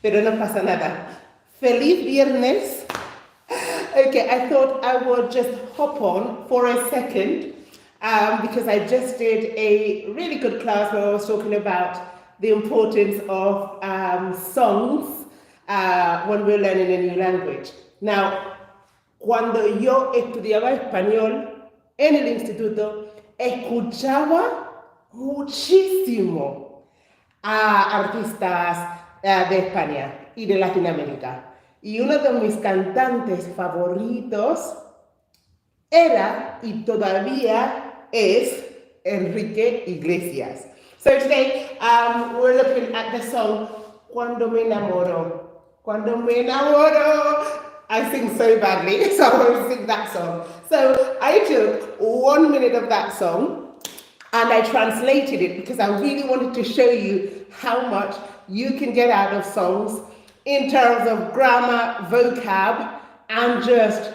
pero no pasa nada. Feliz viernes. Okay, I thought I would just hop on for a second because I just did a really good class where I was talking about the importance of songs when we're learning a new language. Now, cuando yo estudiaba español en el instituto, escuchaba muchísimo a artistas de España y de Latinoamérica. Y uno de mis cantantes favoritos era y todavía es Enrique Iglesias. So today we're looking at the song Cuando me enamoro. Cuando me enamoro. I sing so badly, so I won't sing that song. So I took 1 minute of that song and I translated it because I really wanted to show you how much you can get out of songs in terms of grammar, vocab, and just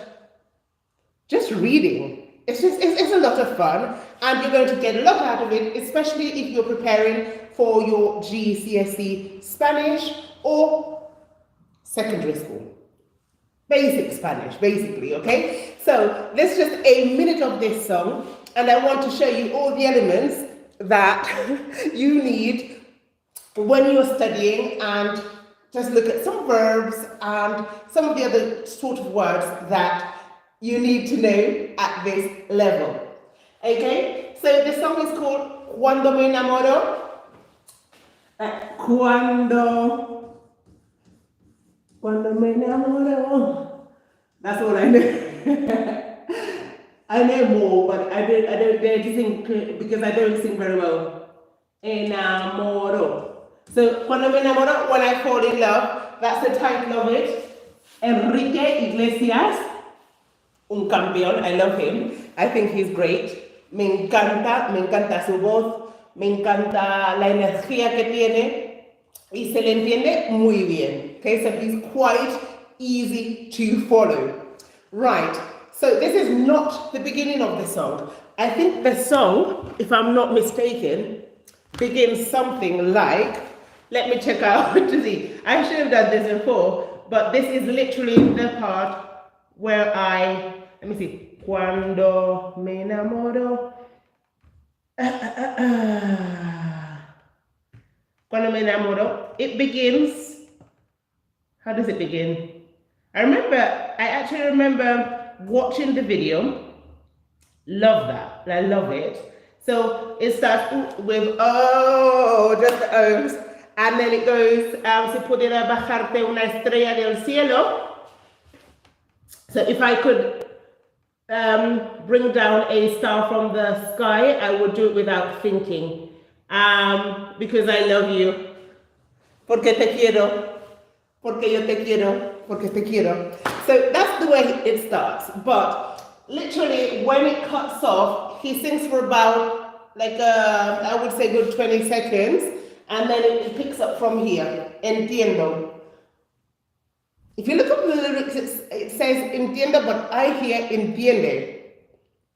reading. It's a lot of fun, and you're going to get a lot out of it, especially if you're preparing for your GCSE Spanish or secondary school. Basic Spanish, basically, okay? So this is just a minute of this song, and I want to show you all the elements that you need when you're studying, and just look at some verbs and some of the other sort of words that you need to know at this level. Okay, so the song is called Cuando me enamoro. Cuando me enamoro. That's all I know. I know more, but I don't dare to sing because I don't sing very well. Enamoro. So, Cuando me enamoro, when I fall in love, that's the title of it. Enrique Iglesias, un campeón, I love him. I think he's great. Me encanta su voz, me encanta la energía que tiene y se le entiende muy bien. Okay, so he's quite easy to follow. Right, so this is not the beginning of the song. I think the song, if I'm not mistaken, begins something like, let me check out to see. I should have done this before, but this is literally the part where let me see. Cuando me enamoro. Cuando me enamoro. It begins. How does it begin? I actually remember watching the video. Love that. I love it. So it starts with, just the O's. And then it goes, si pudiera bajarte una estrella del cielo. So if I could bring down a star from the sky, I would do it without thinking. Because I love you. Porque te quiero. Porque yo te quiero. Porque te quiero. So that's the way it starts. But literally, when it cuts off, he sings for about, I would say good 20 seconds. And then it picks up from here. Entiendo. If you look up the lyrics, it says entiendo, but I hear entiende.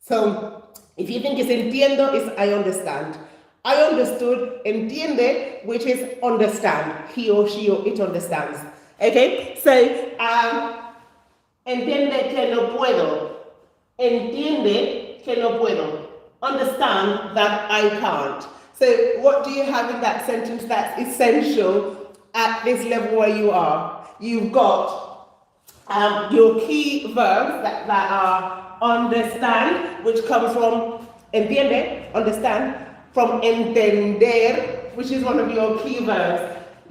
So if you think it's entiendo, it's I understand. I understood entiende, which is understand. He or she or it understands. Okay? So, entiende que no puedo. Entiende que no puedo. Understand that I can't. So what do you have in that sentence that's essential at this level where you are? You've got your key verbs that are understand, which comes from entiende, understand, from entender, which is one of your key verbs.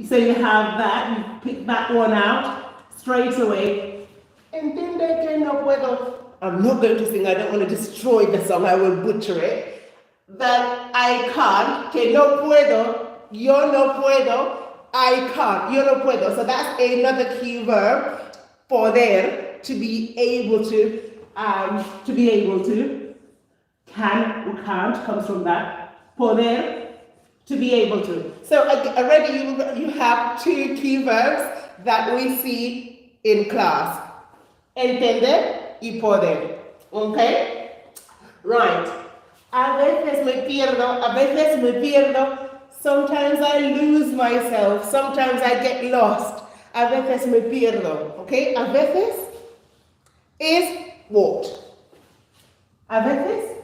So you have that, you pick that one out straight away. Entiende que no puedo. I'm not going to sing, I don't want to destroy the song, I will butcher it. That I can't, que no puedo, yo no puedo, I can't, yo no puedo. So that's another key verb, poder, to be able to, can or can't comes from that, poder, to be able to. So already you have two key verbs that we see in class, entender y poder, okay? Right. A veces me pierdo. Sometimes I lose myself. Sometimes I get lost. A veces me pierdo. Okay? A veces is what? A veces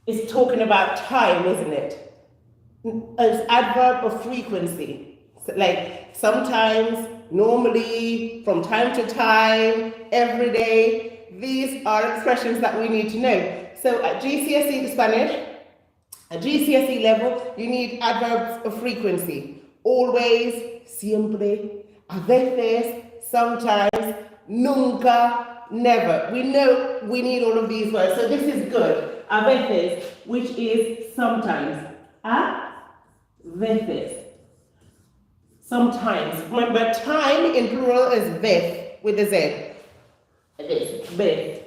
is talking about time, isn't it? It's adverb of frequency. So like sometimes, normally, from time to time, every day. These are expressions that we need to know. So at GCSE Spanish, at GCSE level, you need adverbs of frequency. Always, siempre, a veces, sometimes, nunca, never. We know we need all of these words, so this is good. A veces, which is sometimes. A veces. Sometimes. Remember, time in plural is vez, with a Z. This, vez.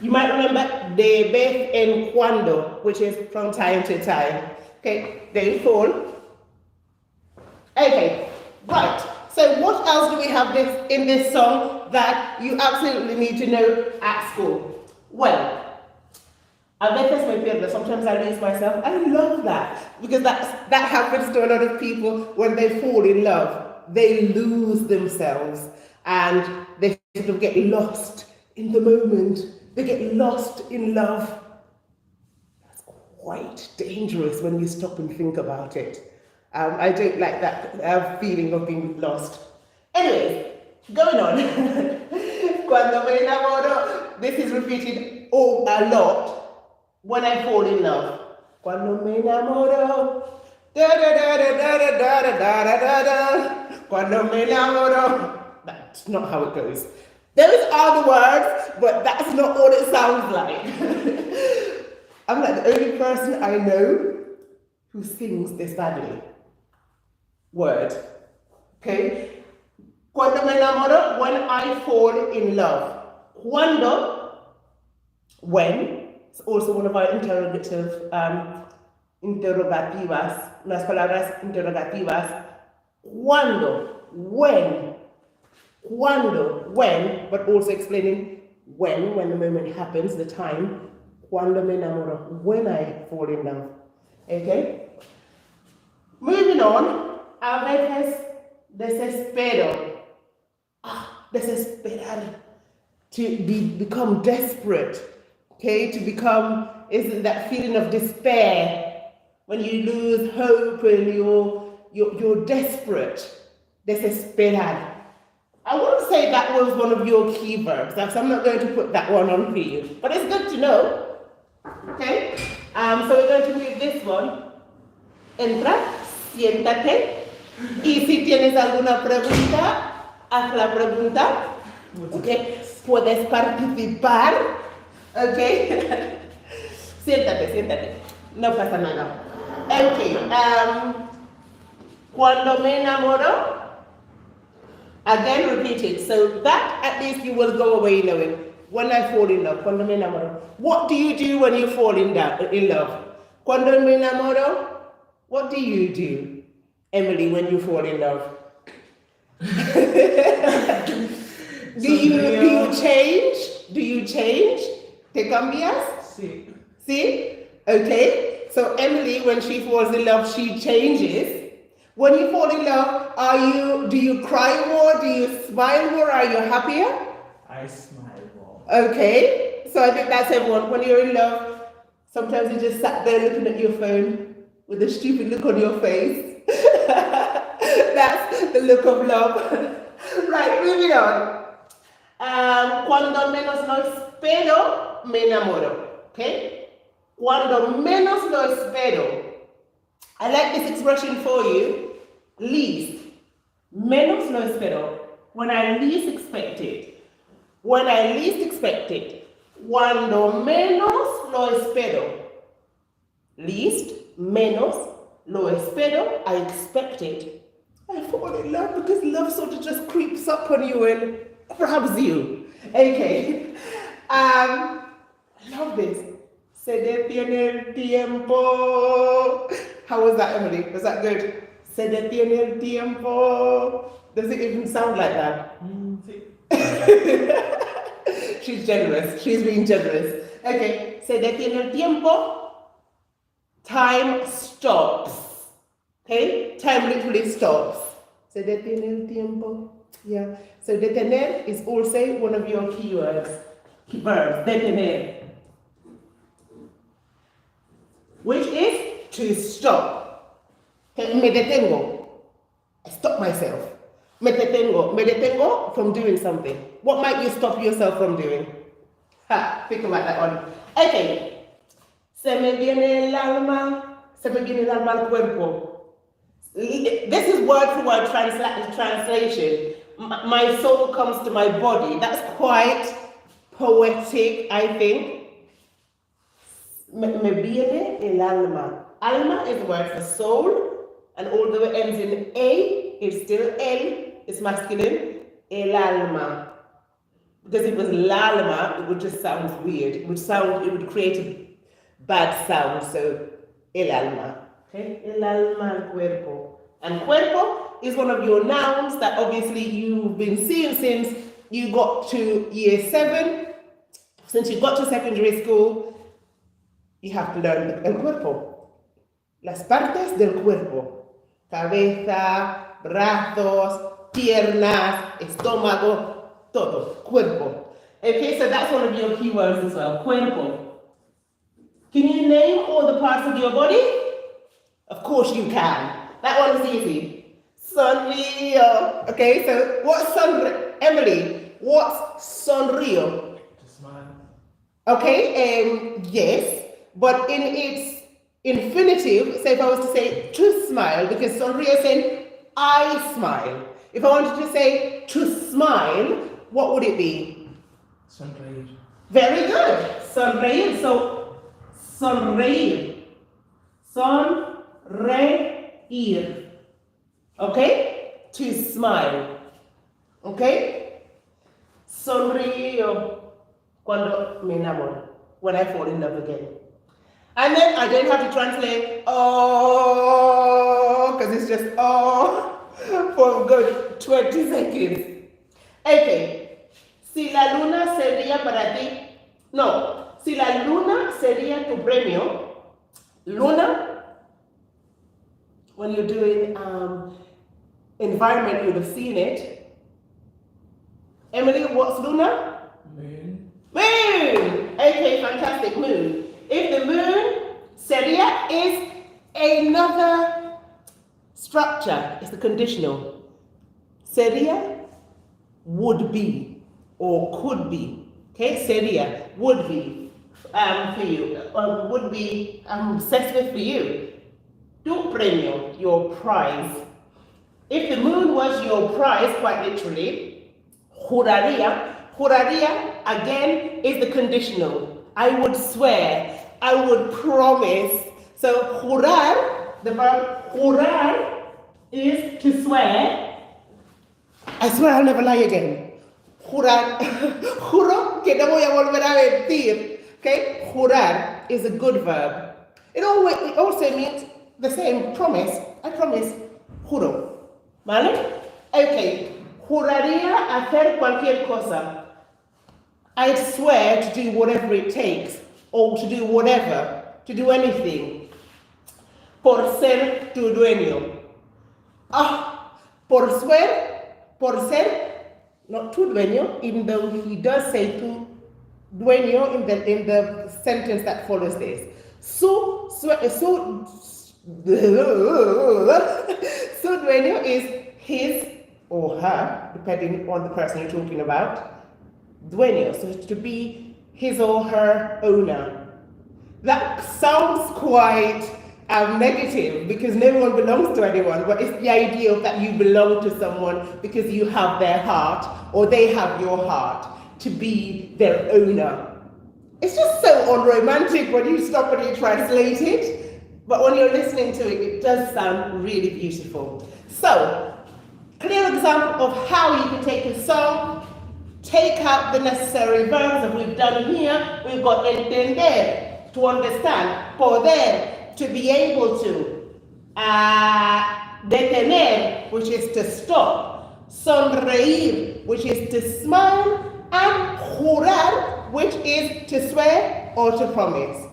You might remember de vez en cuando, which is from time to time. Okay, they fall. Okay, right. So what else do we have in this song that you absolutely need to know at school? Well, a veces me pierdo. Sometimes I lose myself. I love that because that happens to a lot of people when they fall in love. They lose themselves and they sort of get lost in the moment. They get lost in love. That's quite dangerous when you stop and think about it. I don't like that feeling of being lost. Anyways, going on. Cuando me enamoro, this is repeated a lot when I fall in love. Cuando me enamoro, da da da da da da da da da da. Cuando me enamoro. That's not how it goes. Those are the words, but that's not what it sounds like. I'm like the only person I know who sings this badly. Word. Okay? Cuando me enamoro, when I fall in love. Cuando, when, it's also one of our interrogative interrogativas, las palabras interrogativas. Cuando, when. Cuando, when, but also explaining when the moment happens, the time. Cuando me enamoro, when I fall in love. Okay? Moving on, a veces desespero. Desesperar. To become desperate. Okay? To become, isn't that feeling of despair when you lose hope and you're desperate. Desesperar. I wouldn't say that was one of your key verbs, so I'm not going to put that one on for you, but it's good to know. Okay? So we're going to move this one. Entra, siéntate, y si tienes alguna pregunta, haz la pregunta. Okay? Puedes participar. Okay? Siéntate. No pasa nada. Okay. Cuando me enamoro. Again, repeat it. So that at least you will go away knowing. When I fall in love, cuando me enamoro. What do you do when you fall in love? Cuando me enamoro, what do you do, Emily, when you fall in love? do you change? Do you change? ¿Te cambias? Sí. See? Okay. So Emily, when she falls in love, she changes. When you fall in love, do you cry more? Do you smile more? Are you happier? I smile more. Okay, so I think that's everyone. When you're in love, sometimes you just sat there looking at your phone with a stupid look on your face. That's the look of love. Right, moving on. Cuando menos lo espero, me enamoro. Okay? Cuando menos lo espero. I like this expression for you. Least. Menos lo espero. When I least expect it. When I least expect it. Cuando menos lo espero. Least, menos, lo espero, I expect it. I fall in love because love sort of just creeps up on you and grabs you. Okay. I love this. Se detiene el tiempo. How was that, Emily? Was that good? Se detiene el tiempo. Does it even sound like that? She's generous. She's being generous. Okay. Se detiene el tiempo. Time stops. Okay? Time literally stops. Se detiene el tiempo. Yeah. So detener is also one of your keywords. Verbs. Detener. Which is to stop. Okay, me detengo. I stop myself. Me detengo. Me detengo from doing something. What might you stop yourself from doing? Ha, think about that one. Okay. Se me viene el alma. Se me viene el alma al cuerpo. This is word for word translation. My soul comes to my body. That's quite poetic, I think. Me viene el alma. Alma is the word for soul, and although it ends in A, it's still el, it's masculine. El alma. Because if it was la alma, it would just sound weird. It would create a bad sound. So, el alma. Okay? El alma al cuerpo. And cuerpo is one of your nouns that obviously you've been seeing since you got to year 7. Since you got to secondary school, you have to learn el cuerpo. Las partes del cuerpo. Cabeza, brazos, piernas, estómago, todo. Cuerpo. Okay, so that's one of your keywords as well. Cuerpo. Can you name all the parts of your body? Of course you can. That one is easy. Sonrío. Okay, so what's sonrío? Emily, what's sonrío? To smile. Okay, yes, but in its infinitive, say if I was to say to smile, because sonrío is saying I smile. If I wanted to say to smile, what would it be? Sonreír. Very good. Sonreír. So, sonreír. Sonreír. Okay? To smile. Okay? Sonrío cuando me enamoro. When I fall in love again. And then I don't have to translate oh, because it's just oh for a good 20 seconds. Okay. Si la luna sería para ti. No. Si la luna sería tu premio. Luna. When you're doing environment, you'd have seen it. Emily, what's Luna? Moon. Moon! Okay, fantastic, moon. If the moon, sería is another structure. It's the conditional. Sería, would be, or could be. Okay, sería, would be for you, or would be obsessed with for you. Tu premio, your prize. If the moon was your prize, quite literally, juraría. Juraría, again, is the conditional. I would swear, I would promise. So, jurar, the verb jurar is to swear. I swear I'll never lie again. Jurar, juro que no voy a volver a mentir. Okay, jurar is a good verb. It also means the same, promise. I promise, juro. ¿Vale? Okay. Juraría hacer cualquier cosa. I swear to do whatever it takes, or to do whatever, to do anything. Por ser tu dueño. Por ser, not tu dueño, even though he does say tu dueño in the sentence that follows this. Su dueño is his or her, depending on the person you're talking about. Dueño, so to be his or her owner. That sounds quite negative because no one belongs to anyone, but it's the idea of that you belong to someone because you have their heart or they have your heart to be their owner. It's just so unromantic when you stop and you translate it. But when you're listening to it, it does sound really beautiful. So, clear example of how you can take a song, take out the necessary verbs that we've done here. We've got entender, to understand, poder, to be able to, detener, which is to stop, sonreír, which is to smile, and jurar, which is to swear or to promise.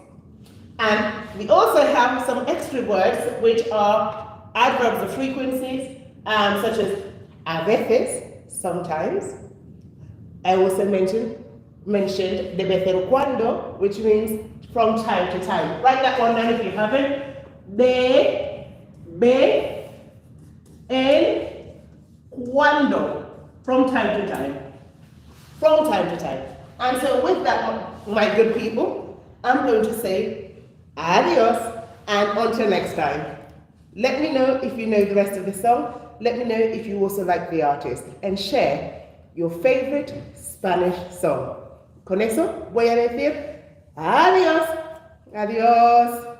And we also have some extra words which are adverbs of frequencies, such as a veces, sometimes. I also mentioned de vez en cuando, which means from time to time. Write that one down if you haven't. De vez en cuando, from time to time. From time to time. And so with that, my good people, I'm going to say adios and until next time. Let me know if you know the rest of the song. Let me know if you also like the artist. And share your favorite Spanish song. Con eso voy a decir adiós. Adiós.